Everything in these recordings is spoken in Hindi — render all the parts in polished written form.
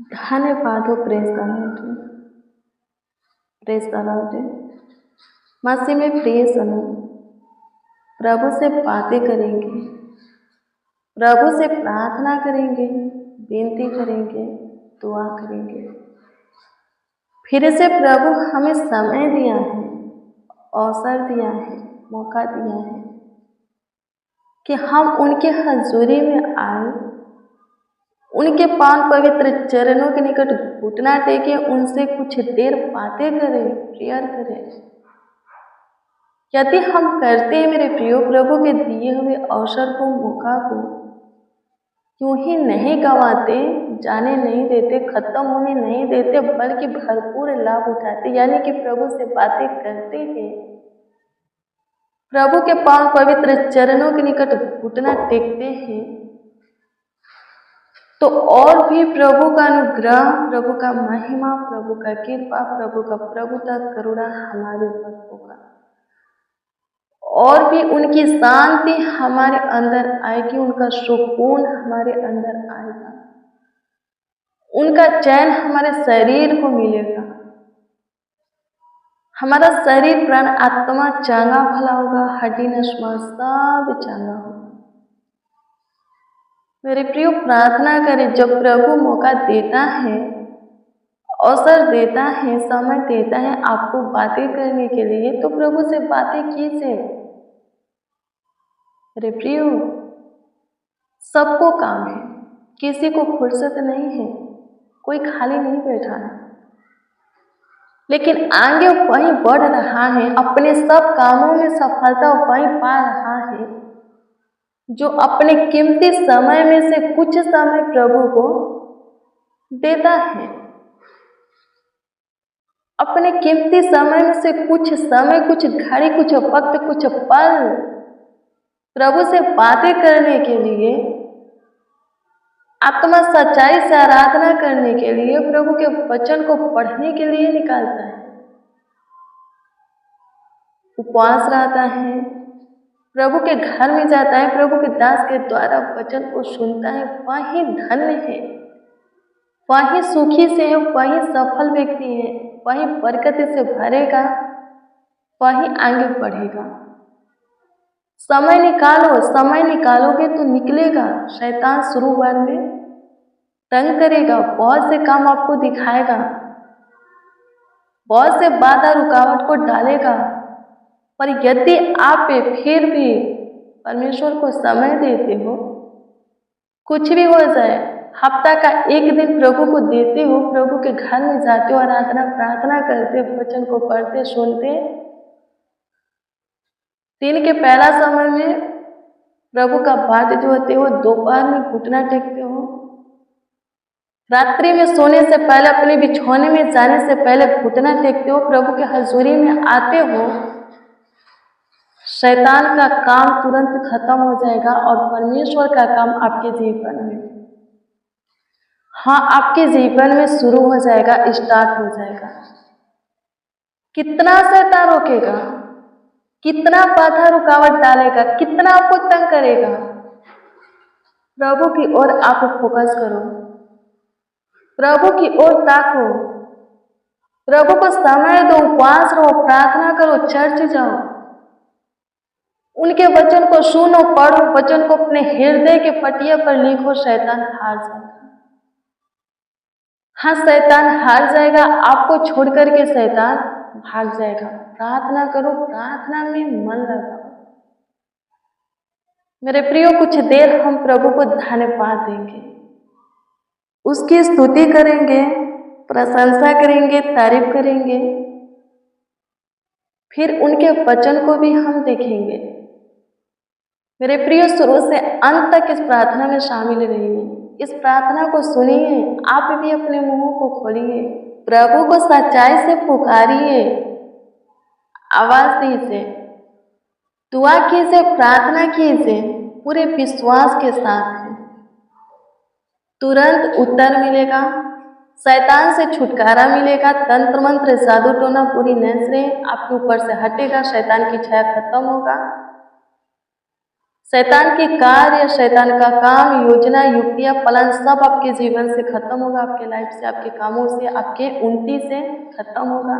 धन्यवाद हो praise the Lord, praise the Lord. मसीह में प्रिय सुनो, प्रभु से बातें करेंगे, प्रभु से प्रार्थना करेंगे, विनती करेंगे, दुआ करेंगे। फिर से प्रभु हमें समय दिया है, अवसर दिया है, मौका दिया है कि हम उनके हजूरी में आए, उनके पावन पवित्र चरणों के निकट घुटना टेके, उनसे कुछ देर बातें करें, प्रेयर करें। यदि हम करते हैं मेरे प्रियो, प्रभु के दिए हुए अवसर को, मौका को यूं ही नहीं गंवाते, जाने नहीं देते, खत्म होने नहीं देते, बल्कि भरपूर लाभ उठाते, यानी कि प्रभु से बातें करते हैं, प्रभु के पावन पवित्र चरणों के निकट घुटना टेकते हैं, तो और भी प्रभु का अनुग्रह, प्रभु का महिमा, प्रभु का कृपा, प्रभु का प्रभुता, करुणा हमारे ऊपर होगा, और भी उनकी शांति हमारे अंदर आएगी, उनका सुकून हमारे अंदर आएगा, उनका चैन हमारे शरीर को मिलेगा, हमारा शरीर प्राण आत्मा चांगा भला होगा, हड्डी नस्मा सब चांगा होगा। मेरे प्रियो, प्रार्थना करें। जब प्रभु मौका देता है, अवसर देता है, समय देता है आपको बातें करने के लिए, तो प्रभु से बातें कीजिए। मेरे प्रियो, सबको काम है, किसी को फुर्सत नहीं है, कोई खाली नहीं बैठा है, लेकिन आगे वही बढ़ रहा है, अपने सब कामों में सफलता वही पा रहा है, जो अपने कीमती समय में से कुछ समय प्रभु को देता है। अपने कीमती समय में से कुछ समय, कुछ घड़ी, कुछ वक्त, कुछ पल प्रभु से बातें करने के लिए, आत्मा सच्चाई से आराधना करने के लिए, प्रभु के वचन को पढ़ने के लिए निकालता है, उपवास रहता है, प्रभु के घर में जाता है, प्रभु के दास के द्वारा वचन को सुनता है, वही धन्य है, वही सुखी से है, वही सफल व्यक्ति है, वही बरकत से भरेगा, वही आगे बढ़ेगा। समय निकालो, समय निकालोगे तो निकलेगा। शैतान शुरुआत में तंग करेगा, बहुत से काम आपको दिखाएगा, बहुत से बाधा रुकावट को डालेगा, पर यदि आप फिर भी परमेश्वर को समय देते हो, कुछ भी हो जाए, हफ्ता का एक दिन प्रभु को देते हो, प्रभु के घर में जाते हो, आराधना प्रार्थना करते, वचन को पढ़ते सुनते, दिन के पहला समय में प्रभु का बाट जो होते हो, दोपहर में घुटना टेकते हो, रात्रि में सोने से पहले, अपने बिछौने में जाने से पहले घुटना टेकते हो, प्रभु के हजूरी में आते हो, शैतान का काम तुरंत खत्म हो जाएगा और परमेश्वर का काम आपके जीवन में, हाँ, आपके जीवन में शुरू हो जाएगा, स्टार्ट हो जाएगा। कितना शैतान रोकेगा, कितना बाधा रुकावट डालेगा, कितना आपको तंग करेगा, प्रभु की ओर आप फोकस करो, प्रभु की ओर ताको, प्रभु को समय दो, उपवास रहो, प्रार्थना करो, चर्च जाओ, उनके वचन को सुनो, पढ़ो, वचन को अपने हृदय के पटिया पर लिखो, शैतान हार जाएगा। हाँ, शैतान हार जाएगा, आपको छोड़ करके शैतान भाग जाएगा। प्रार्थना करो, प्रार्थना में मन लगाओ। मेरे प्रियो, कुछ देर हम प्रभु को धन्यवाद देंगे, उसकी स्तुति करेंगे, प्रशंसा करेंगे, तारीफ करेंगे, फिर उनके वचन को भी हम देखेंगे। मेरे प्रियो, शुरू से अंत तक इस प्रार्थना में शामिल रहिए, इस प्रार्थना को सुनिए, आप भी अपने मुंह को खोलिए, प्रभु को सच्चाई से पुकारिए, आवाज दीजिए, दुआ कीजिए, प्रार्थना कीजिए, पूरे विश्वास के साथ। तुरंत उत्तर मिलेगा, शैतान से छुटकारा मिलेगा, तंत्र मंत्र जादू टोना पूरी नजरें आपके ऊपर से हटेगा, शैतान की छाया खत्म होगा, शैतान की कार्य, शैतान का काम, योजना, युक्तियां, प्लान सब आपके जीवन से खत्म होगा, आपके लाइफ से, आपके कामों से, आपके उन्नति से खत्म होगा।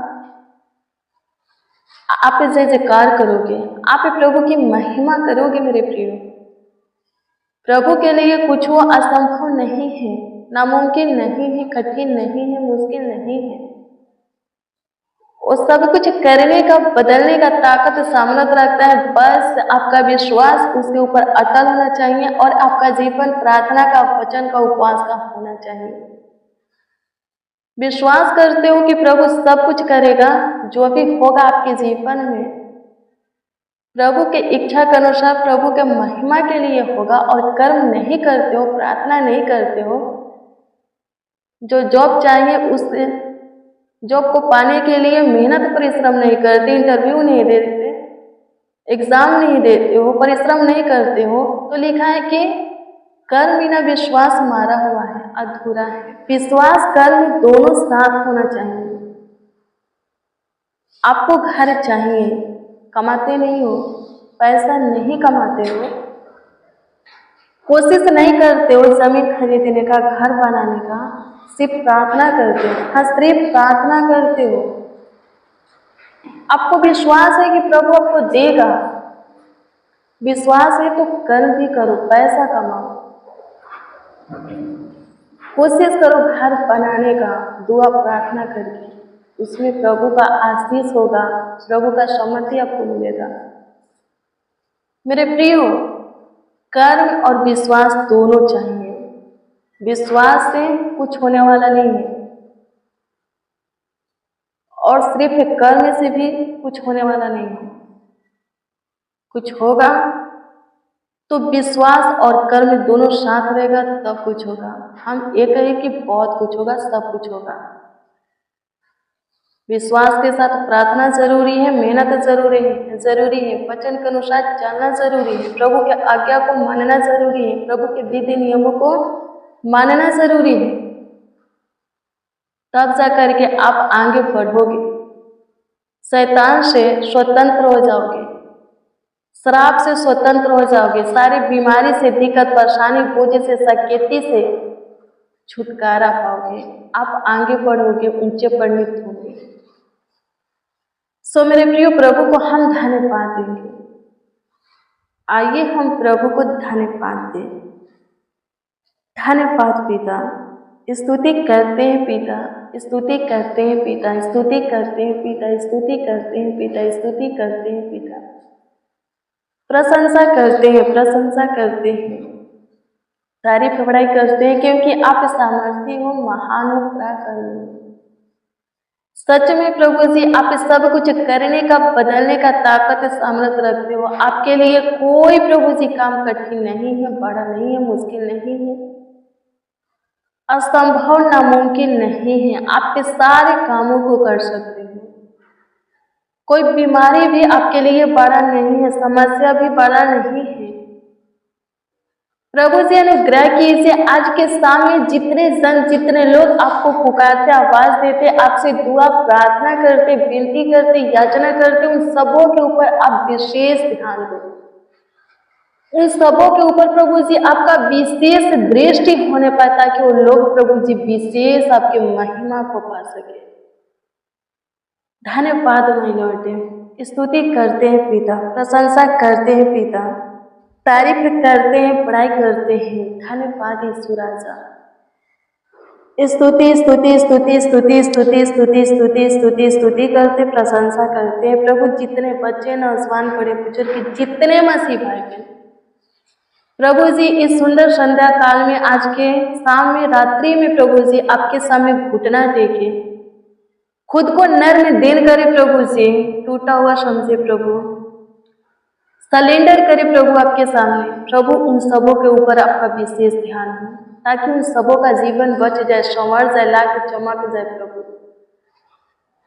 आप जय जयकार करोगे, आप प्रभु की महिमा करोगे मेरे प्रियो। प्रभु के लिए कुछ वो असंभव नहीं है, नामुमकिन नहीं है, कठिन नहीं है, मुश्किल नहीं है। वो सब कुछ करने का, बदलने का ताकत सामर्थ रखता है। बस आपका विश्वास उसके ऊपर अटल होना चाहिए और आपका जीवन प्रार्थना का, वचन का, उपवास का होना चाहिए। विश्वास करते हो कि प्रभु सब कुछ करेगा, जो भी होगा आपके जीवन में प्रभु के इच्छा के अनुसार, प्रभु के महिमा के लिए होगा। और कर्म नहीं करते हो, प्रार्थना नहीं करते हो, जो जॉब चाहिए उस जॉब को पाने के लिए मेहनत परिश्रम नहीं करते, इंटरव्यू नहीं देते, एग्जाम नहीं देते हो, परिश्रम नहीं करते हो, तो लिखा है कि कर्म बिना विश्वास मारा हुआ है, अधूरा है। विश्वास कर्म दोनों साथ होना चाहिए। आपको घर चाहिए, कमाते नहीं हो, पैसा नहीं कमाते हो, कोशिश नहीं करते हो जमीन खरीदने का, घर बनाने का, सिर्फ प्रार्थना करते हो। हाँ, सिर्फ प्रार्थना करते हो। आपको विश्वास है कि प्रभु आपको देगा, विश्वास है तो कर्म भी करो, पैसा कमाओ, कोशिश करो घर बनाने का, दुआ प्रार्थना करके, उसमें प्रभु का आशीष होगा, प्रभु का सम्मति आपको मिलेगा। मेरे प्रियो, कर्म और विश्वास दोनों चाहिए। विश्वास से कुछ होने वाला नहीं है और सिर्फ कर्म से भी कुछ होने वाला नहीं है। कुछ होगा तो विश्वास और कर्म दोनों साथ रहेगा तब कुछ होगा। हम ये कहें कि बहुत कुछ होगा, सब कुछ होगा। विश्वास के साथ प्रार्थना जरूरी है, मेहनत जरूरी है, वचन के अनुसार चलना जरूरी है, प्रभु के आज्ञा को मानना जरूरी है, प्रभु के विधि नियमों को मानना जरूरी है। तब जा करके आप आगे बढ़ोगे, शैतान से स्वतंत्र हो जाओगे, श्राप से स्वतंत्र हो जाओगे, सारी बीमारी से, दिक्कत, परेशानी, बोझ से, सकेती से छुटकारा पाओगे। आप आगे बढ़ोगे, ऊंचे परिणित होंगे। सो मेरे प्रियो, प्रभु को हम धन्यवाद देंगे। आइए हम प्रभु को धन्यवाद दें। धन्यवाद पिता, स्तुति करते हैं पिता, स्तुति करते हैं पिता, स्तुति करते हैं पिता, स्तुति करते हैं पिता, स्तुति करते हैं पिता, प्रशंसा करते हैं, प्रशंसा करते हैं, तारीफ बड़ाई करते हैं, क्योंकि आप सामर्थ्य हो, महान हो, पराक्रमी। सच में प्रभु जी, आप सब कुछ करने का, बदलने का ताकत, सामर्थ रखते हो। आपके लिए कोई प्रभु जी काम कठिन नहीं है, बड़ा नहीं है, मुश्किल नहीं है, असंभव, नामुमकिन नहीं है। आप सारे कामों को कर सकते हो। कोई बीमारी भी आपके लिए बड़ा नहीं है, समस्या भी बड़ा नहीं है। प्रभु जी अनुग्रह कीजिए, आज के सामने जितने जन, जितने लोग आपको पुकारते, आवाज देते, आपसे दुआ प्रार्थना करते, विनती करते, याचना करते, उन सबों के ऊपर आप विशेष ध्यान दो। उन सबों के ऊपर प्रभु जी आपका विशेष दृष्टि होने पाए, ताकि वो लोग प्रभु जी विशेष आपके महिमा को पा सके। धन्यवाद माय लॉर्ड, स्तुति करते हैं पिता, प्रशंसा करते हैं पिता, तारीफ करते हैं, बड़ाई करते हैं। धन्यवाद यीशु राजा। स्तुति स्तुति स्तुति स्तुति स्तुति स्तुति स्तुति स्तुति स्तुति करते, प्रशंसा करते हैं प्रभु। जितने बच्चे, नौजवान, बड़े बुजुर्ग, जितने मसीह भाई बहन प्रभु जी इस सुंदर संध्या काल में, आज के शाम में, रात्रि में प्रभु जी आपके सामने घुटना टेके, खुद को नर्म देन करे प्रभु जी, टूटा हुआ समझे प्रभु, सलेंडर करे प्रभु आपके सामने। प्रभु उन सबों के ऊपर आपका विशेष ध्यान हो, ताकि उन सबों का जीवन बच जाए, संवर जाए, लाख चमक जाए प्रभु।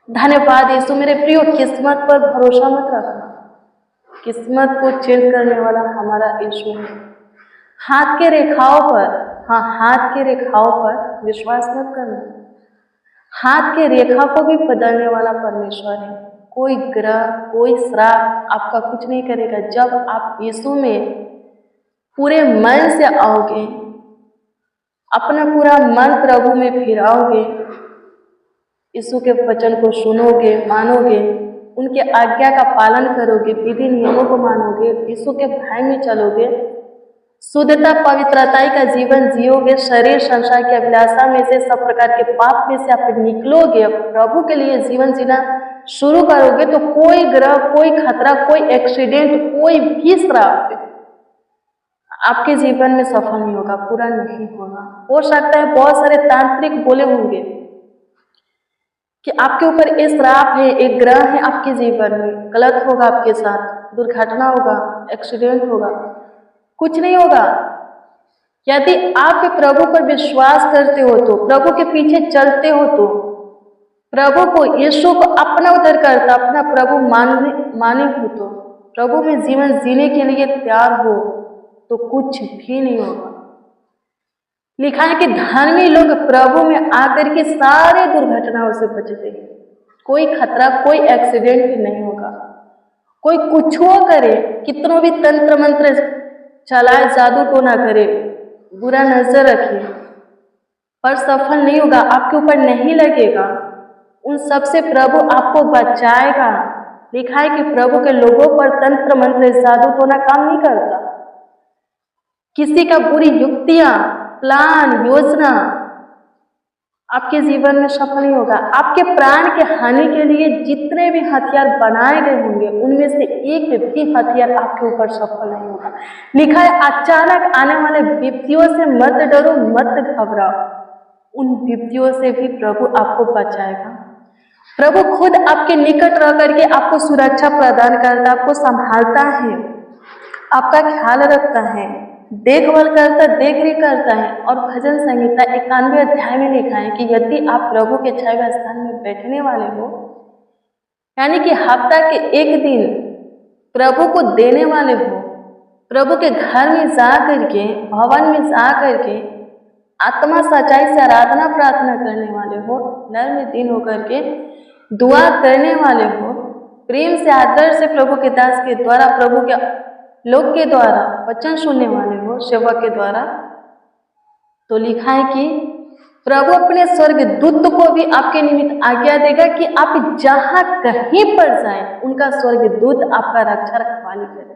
धन्यवाद यीशु। मेरे प्रियो, किस्मत पर भरोसा मत रखना, किस्मत को चेंज करने वाला हमारा यीशु है। हाथ के रेखाओं पर, हाँ, हाथ के रेखाओं पर विश्वास मत करना, हाथ के रेखा को भी बदलने वाला परमेश्वर है। कोई ग्रह, कोई श्राप आपका कुछ नहीं करेगा। जब आप यीशु में पूरे मन से आओगे, अपना पूरा मन प्रभु में फिराओगे, यीशु के वचन को सुनोगे, मानोगे, उनके आज्ञा का पालन करोगे, विधि नियमों को मानोगे, यीशु के भय में चलोगे, शुद्धता पवित्रता का जीवन जियोगे, शरीर संसार की अभिलाषा में से, सब प्रकार के पाप में से आप निकलोगे, प्रभु के लिए जीवन जीना शुरू करोगे, तो कोई ग्रह, कोई खतरा, कोई एक्सीडेंट, कोई भी श्राप आपके जीवन में सफल नहीं होगा, पूरा नहीं होगा। हो सकता है बहुत सारे तांत्रिक बोले होंगे कि आपके ऊपर एक श्राप है, एक ग्रह है आपके जीवन में, गलत होगा आपके साथ, दुर्घटना होगा, एक्सीडेंट होगा। कुछ नहीं होगा। यदि आप प्रभु पर विश्वास करते हो तो, प्रभु के पीछे चलते हो तो, प्रभु को, यीशु को अपना उद्धारकर्ता, अपना प्रभु माने हो तो, प्रभु में जीवन जीने के लिए तैयार हो तो कुछ भी नहीं होगा। लिखा है कि धर्मी लोग प्रभु में आकर के सारे दुर्घटनाओं से बचते हैं। कोई खतरा, कोई एक्सीडेंट नहीं होगा। कोई कुछ हो करे, कितनों भी तंत्र मंत्र चलाए, जादू टोना करे, बुरा नजर रखे, पर सफल नहीं होगा, आपके ऊपर नहीं लगेगा। उन सब से प्रभु आपको बचाएगा। लिखा है कि प्रभु के लोगों पर तंत्र मंत्र जादू टोना काम नहीं करता। किसी का बुरी युक्तियां, प्लान, योजना आपके जीवन में सफल नहीं होगा। आपके प्राण के हानि के लिए जितने भी हथियार बनाए गए होंगे, उनमें से एक भी हथियार आपके ऊपर सफल नहीं होगा। लिखा है अचानक आने वाले विपत्तियों से मत डरो, मत घबराओ, उन विपत्तियों से भी प्रभु आपको बचाएगा। प्रभु खुद आपके निकट रह करके आपको सुरक्षा प्रदान करता, आपको संभालता है, आपका ख्याल रखता है, देखभाल करता, देखरेख करता है। और भजन संहिता 91 अध्याय में लिखा है कि यदि आप प्रभु के छाया स्थान में बैठने वाले हो, यानी कि हफ्ता के एक दिन प्रभु को देने वाले हो, प्रभु के घर में जा करके, भवन में जा करके आत्मा सच्चाई से आराधना प्रार्थना करने वाले हो, नर्म दिन होकर के दुआ करने वाले हो, प्रेम से आदर से प्रभु के दास के द्वारा, प्रभु के लोग के द्वारा वचन सुनने वाले हो, सेवक के द्वारा, तो लिखा है कि प्रभु अपने स्वर्ग दूत को भी आपके निमित्त आज्ञा देगा कि आप जहां कहीं पर जाएं, उनका स्वर्ग दूत आपका रक्षा रखवाली करे,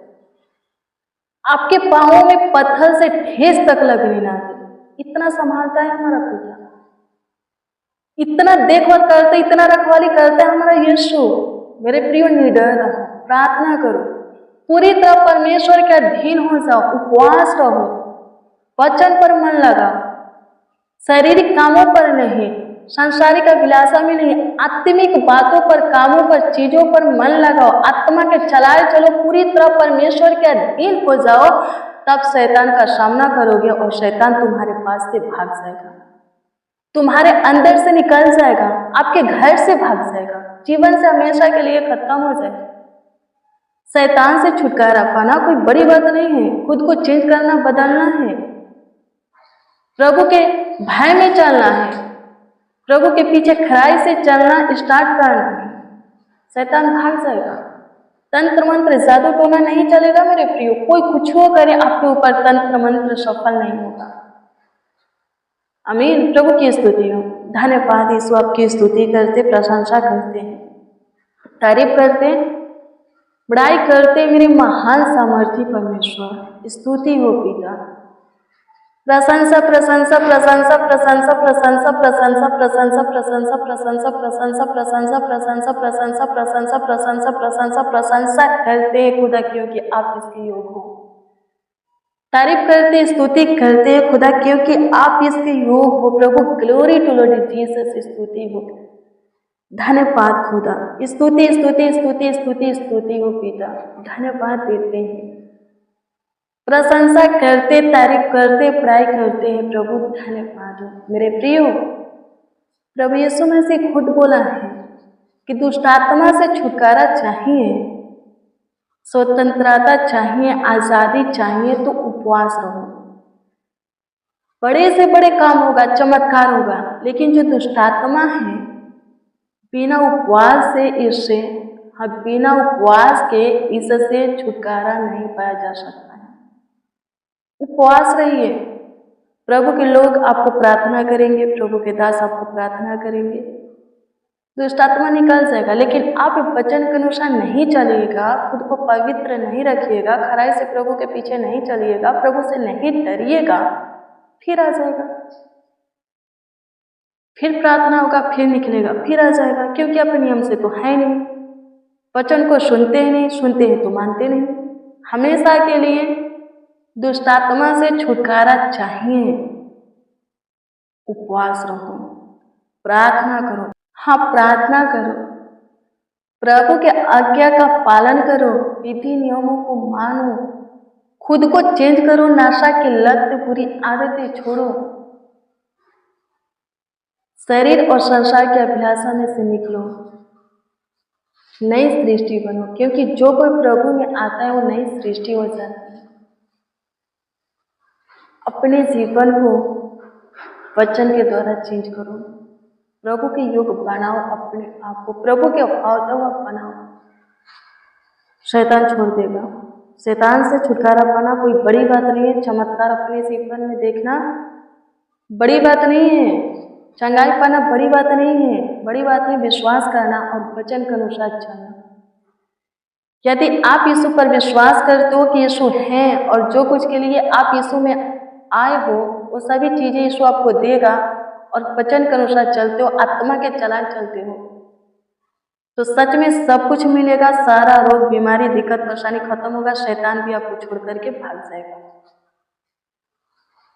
आपके पांवों में पत्थर से ठेस तक लगने ना दे। इतना संभालता है हमारा पिता, इतना देखभाल करते, इतना रखवाली करता है हमारा यीशु। मेरे प्रिय, निडर रहो, प्रार्थना करो, पूरी तरह परमेश्वर के अधीन हो जाओ, उपवास रहो, वचन पर मन लगाओ, शारीरिक कामों पर नहीं, सांसारिक अभिलाषा में नहीं, आत्मिक बातों पर, कामों पर, चीजों पर मन लगाओ, आत्मा के चलाए चलो, पूरी तरह परमेश्वर के अधीन हो जाओ, तब शैतान का सामना करोगे और शैतान तुम्हारे पास से भाग जाएगा, तुम्हारे अंदर से निकल जाएगा, आपके घर से भाग जाएगा, जीवन से हमेशा के लिए खत्म हो जाएगा। शैतान से छुटकारा पाना कोई बड़ी बात नहीं है, खुद को चेंज करना, बदलना है, प्रभु के भय में चलना है, प्रभु के पीछे खराई से चलना स्टार्ट करना है, शैतान भाग जाएगा। तंत्र मंत्र जादू टोना नहीं चलेगा मेरे प्रियो, कोई कुछ हो करे आपके ऊपर तंत्र मंत्र सफल नहीं होगा। आमीन। प्रभु की स्तुति हो, धन्यवाद यीशु, आपकी स्तुति करते, प्रशंसा करते हैं, तारीफ करते, बड़ाई करते मेरे महान सामर्थी परमेश्वर। स्तुति हो पिता, प्रशंसा प्रशंसा प्रशंसा प्रशंसा प्रशंसा प्रशंसा प्रशंसा प्रशंसा प्रशंसा प्रशंसा प्रशंसा प्रशंसा प्रशंसा प्रशंसा प्रशंसा प्रशंसा प्रशंसा करते हैं खुदा, क्योंकि आप इसके योग हो। तारीफ करते, स्तुति करते हैं खुदा, क्योंकि आप इसके योग हो। प्रभु, ग्लोरी टू लॉर्ड जीसस, स्तुति हो, धन्यवाद खुदा, स्तुति स्तुति स्तुति स्तुति स्तुति हो पिता, धन्यवाद देते हैं, प्रशंसा करते, तारीफ करते, बड़ाई करते हैं प्रभु, धन्यवाद हो। मेरे प्रियो, प्रभु यीशु मसीह खुद बोला है कि दुष्ट आत्मा से छुटकारा चाहिए, स्वतंत्रता चाहिए, आजादी चाहिए, तो उपवास रहो। बड़े से बड़े काम होगा, चमत्कार होगा, लेकिन जो दुष्ट आत्मा है, बिना उपवास से इससे, बिना उपवास के इससे छुटकारा नहीं पाया जा सकता है। उपवास रहिए। प्रभु के लोग आपको प्रार्थना करेंगे, प्रभु के दास आपको प्रार्थना करेंगे, दुष्ट आत्मा निकल जाएगा। लेकिन आप वचन के अनुसार नहीं चलिएगा, खुद को पवित्र नहीं रखिएगा, खराई से प्रभु के पीछे नहीं चलिएगा, प्रभु से नहीं डरिएगा, फिर आ जाएगा, फिर प्रार्थना होगा, फिर निकलेगा, फिर आ जाएगा। क्योंकि अपने नियम से तो है नहीं, वचन को सुनते ही नहीं, सुनते हैं तो मानते नहीं। हमेशा के लिए दुष्ट आत्मा से छुटकारा चाहिए। उपवास रहो, प्रार्थना करो। हाँ, प्रार्थना करो, प्रभु के आज्ञा का पालन करो, विधि नियमों को मानो, खुद को चेंज करो, नशा की लत, बुरी आदतें छोड़ो, शरीर और संसार के अभिलाषा में से निकलो, नई सृष्टि बनो। क्योंकि जो कोई प्रभु में आता है वो नई सृष्टि हो जाती है। अपने जीवन को वचन के द्वारा चेंज करो, प्रभु के योग बनाओ, अपने आप को प्रभु के भाव बनाओ, शैतान छोड़ देगा। शैतान से छुटकारा पाना कोई बड़ी बात नहीं है। चमत्कार अपने जीवन में देखना बड़ी बात नहीं है, चंगाई पाना बड़ी बात नहीं है। बड़ी बात है विश्वास करना और वचन के अनुसार चलना। यदि आप यीशु पर विश्वास करते हो कि यीशु है और जो कुछ के लिए आप यीशु में आए हो वो सभी चीजें यीशु आपको देगा, और वचन के अनुसार चलते हो, आत्मा के चलान चलते हो, तो सच में सब कुछ मिलेगा। सारा रोग, बीमारी, दिक्कत, परेशानी खत्म होगा। शैतान भी आपको छोड़ करके भाग जाएगा।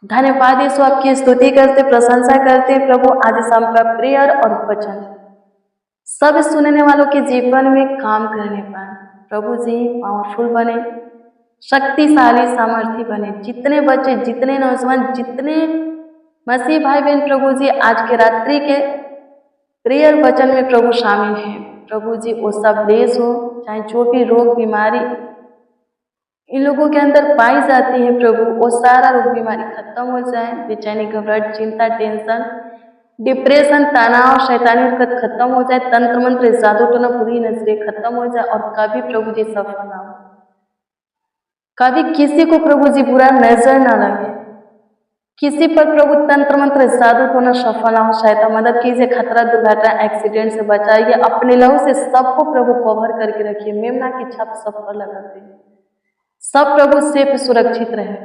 धन्यवाद यीशु, आपकी स्तुति करते, प्रशंसा करते प्रभु। आज शाम का प्रेयर और वचन सब सुनने वालों के जीवन में काम करने पाए प्रभु जी। पावरफुल बने, शक्तिशाली, सामर्थी बने। जितने बच्चे, जितने नौजवान, जितने मसीह भाई बहन प्रभु जी आज के रात्रि के प्रेयर वचन में प्रभु शामिल हैं प्रभु जी, वो सब देश हो, चाहे जो भी रोग बीमारी इन लोगों के अंदर पाई जाती है प्रभु, वो सारा रोग बीमारी खत्म हो जाए। बेचैनी, घबराहट, चिंता, टेंशन, डिप्रेशन, तनाव, शैतानी हरकत खत्म हो जाए। तंत्र मंत्र, जादू टोना, बुरी नजरें खत्म हो जाए। और कभी प्रभु जी सफल ना हो, कभी किसी को प्रभु जी बुरा नजर ना लगे, किसी पर प्रभु तंत्र मंत्र, जादू टोना सफल ना हो। शैतान मदद कीजिए, खतरा, दुर्घटना, एक्सीडेंट से बचाइए। अपने लहू से सबको प्रभु कवर करके रखिए। मेमना की छाप सब पर लगाते हैं, सब प्रभु सेफ सुरक्षित रहे।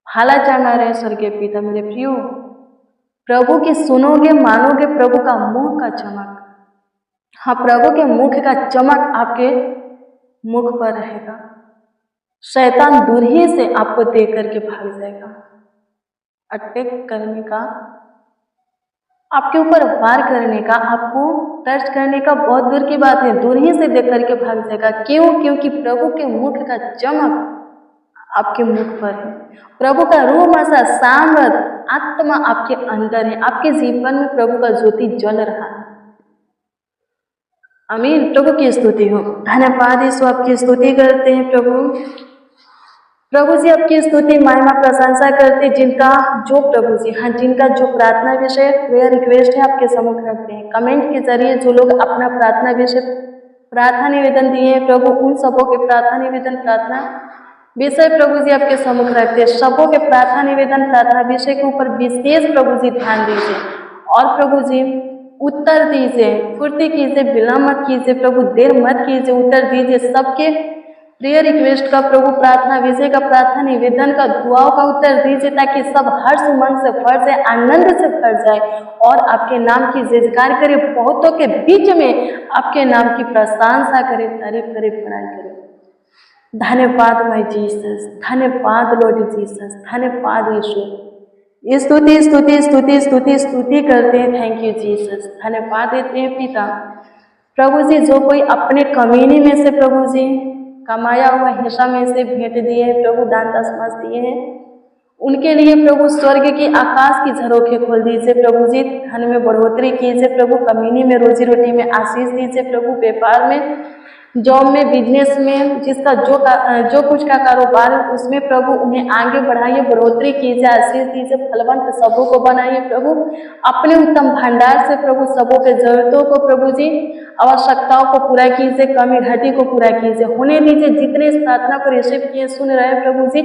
हाला चाहना रहे स्वर्गीय पिता। मेरे प्रियो, प्रभु की सुनोगे, मानोगे प्रभु का मुख का चमक। हाँ, प्रभु के मुख का चमक आपके मुख पर रहेगा। शैतान दूर ही से आपको देख करके भाग जाएगा। अटैक करने का, आपके ऊपर वार करने का, आपको टच करने का बहुत दूर की बात है, दूर ही से देख करके भाग जाएगा। क्यों? क्योंकि प्रभु के मुख का चमक आपके मुख पर है। प्रभु का रूह, मसा, सामर्थ, आत्मा आपके अंदर है। आपके जीवन में प्रभु का ज्योति जल रहा है। आमीन। प्रभु की स्तुति हो। धन्यवाद यीशु, आपकी स्तुति करते हैं प्रभु जी आपकी स्तुति, महिमा, प्रशंसा करते। जिनका जो प्रभु जी, हाँ, जिनका जो प्रार्थना विषय, प्रेयर रिक्वेस्ट है आपके सम्मुख रखते हैं। कमेंट के जरिए जो लोग अपना प्रार्थना विषय, प्रार्थना निवेदन दिए हैं प्रभु, उन सबों के प्रार्थना निवेदन, प्रार्थना विषय प्रभु जी आपके सम्मुख रखते हैं। सबों के प्रार्थना निवेदन, प्रार्थना विषय के ऊपर विशेष प्रभु जी ध्यान दीजिए और प्रभु जी उत्तर दीजिए। फुर्ती कीजिए, विलंब मत कीजिए प्रभु, देर मत कीजिए, उत्तर दीजिए। सबके प्रेयर रिक्वेस्ट का प्रभु, प्रार्थना विषय का, प्रार्थना निवेदन का, दुआओं का उत्तर दीजिए, ताकि सब हर्ष मन से भर जाए, आनंद से भर जाए और आपके नाम की जयकार करे। बहुतों के बीच में आपके नाम की प्रशंसा करे, तारीफ करे, बड़ाई करे। धन्यवाद माय जीसस, धन्यवाद लॉर्ड जीसस, धन्यवाद यीशु। स्तुति स्तुति स्तुति स्तुति स्तुति करते हैं। Thank you Jesus. धन्यवाद देते हैं पिता। प्रभु जी, जो कोई अपने कमीनी में से प्रभु जी कमाया हुआ हिस्सा में से भेंट दिए हैं प्रभु, दान दशमांश दिए हैं, उनके लिए प्रभु स्वर्ग की, आकाश की झरोखे खोल दीजिए प्रभु जी। धन में बढ़ोतरी कीजिए प्रभु, कमीनी में, रोजी रोटी में आशीष दीजिए प्रभु, व्यापार में जॉब में, बिजनेस में, जिसका जो कुछ का कारोबार है उसमें प्रभु उन्हें आगे बढ़ाइए, बढ़ोतरी कीजिए, आशीष दीजिए, फलवंत सबों को बनाइए प्रभु। अपने उत्तम भंडार से प्रभु सबों के जरूरतों को प्रभु जी, आवश्यकताओं को पूरा कीजिए, कमी घटी को पूरा कीजिए, होने दीजिए। जितने इस प्रार्थना को रिसीव किए, सुन रहे हैं प्रभु जी,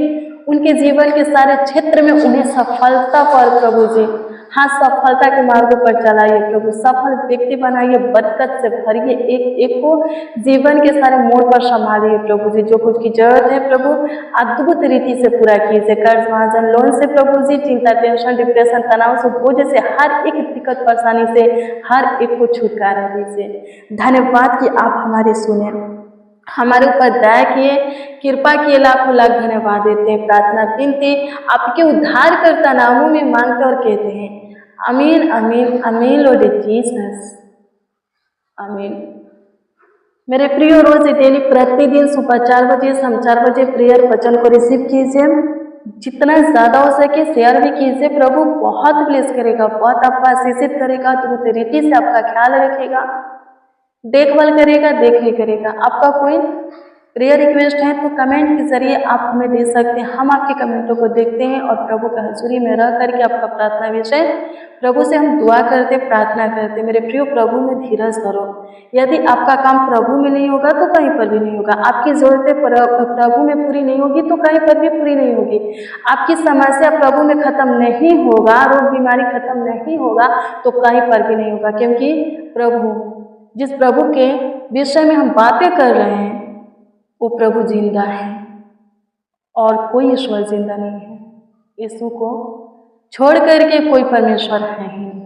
उनके जीवन के सारे क्षेत्र में उन्हें सफलता पर प्रभु जी, हाँ, सफलता के मार्गों पर चलाइए प्रभु। सफल व्यक्ति बनाइए, बरकत से भरिए, एक एक को जीवन के सारे मोड़ पर संभालिए प्रभु जी। जो कुछ की जरूरत है प्रभु, अद्भुत रीति से पूरा कीजिए। कर्ज, महाजन, लोन से प्रभु जी, चिंता, टेंशन, डिप्रेशन, तनाव से, बोझ से, हर एक दिक्कत परेशानी से हर एक को छुटकारा दीजिए। धन्यवाद कि आप हमारी सुने, हमारे ऊपर दया किए, कृपा किए, लाखों लाख धन्यवाद देते हैं। प्रार्थना विनती आपके उद्धारकर्ता नामों में मांगते और कहते हैं, आमीन, आमीन, आमीन, लॉर्ड जीसस, आमीन। मेरे प्रिय, रोज डेली प्रतिदिन सुबह 4 बजे, शाम 4 बजे प्रेयर वचन को रिसीव कीजिए। जितना ज़्यादा हो सके शेयर भी कीजिए। प्रभु बहुत ब्लेस करेगा, बहुत आपका आशीषित करेगा, तुरंत रीति से आपका ख्याल रखेगा, देखभाल करेगा, देख करेगा। आपका कोई प्रेयर रिक्वेस्ट है तो कमेंट के जरिए आप हमें दे सकते हैं। हम आपके कमेंटों को देखते हैं और प्रभु का हजूरी में रह करके आपका प्रार्थना विषय प्रभु से हम दुआ करते, प्रार्थना करते। मेरे प्रिय, प्रभु में धीरज धरो। यदि आपका काम प्रभु में नहीं होगा तो कहीं पर भी नहीं होगा। आपकी जरूरतें प्रभु में पूरी नहीं होगी तो कहीं पर भी पूरी नहीं होगी। आपकी समस्या प्रभु में खत्म नहीं होगा, रोग बीमारी खत्म नहीं होगा तो कहीं पर भी नहीं होगा। क्योंकि प्रभु, जिस प्रभु के विषय में हम बातें कर रहे हैं, वो प्रभु जिंदा है और कोई ईश्वर जिंदा नहीं है। यीशु को छोड़ करके कोई परमेश्वर है ही नहीं।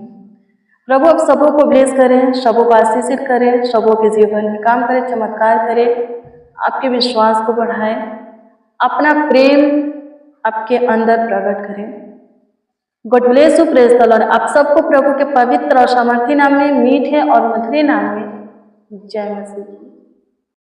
प्रभु आप सबों को ब्लेस करें, सबों को आशीषित करें, सबों के जीवन में काम करें, चमत्कार करें, आपके विश्वास को बढ़ाएं, अपना प्रेम आपके अंदर प्रकट करें। God bless you, praise the Lord. आप सबको प्रभु के पवित्र और सामर्थी नाम में, मीठे और मधुर नाम में जय मसीह।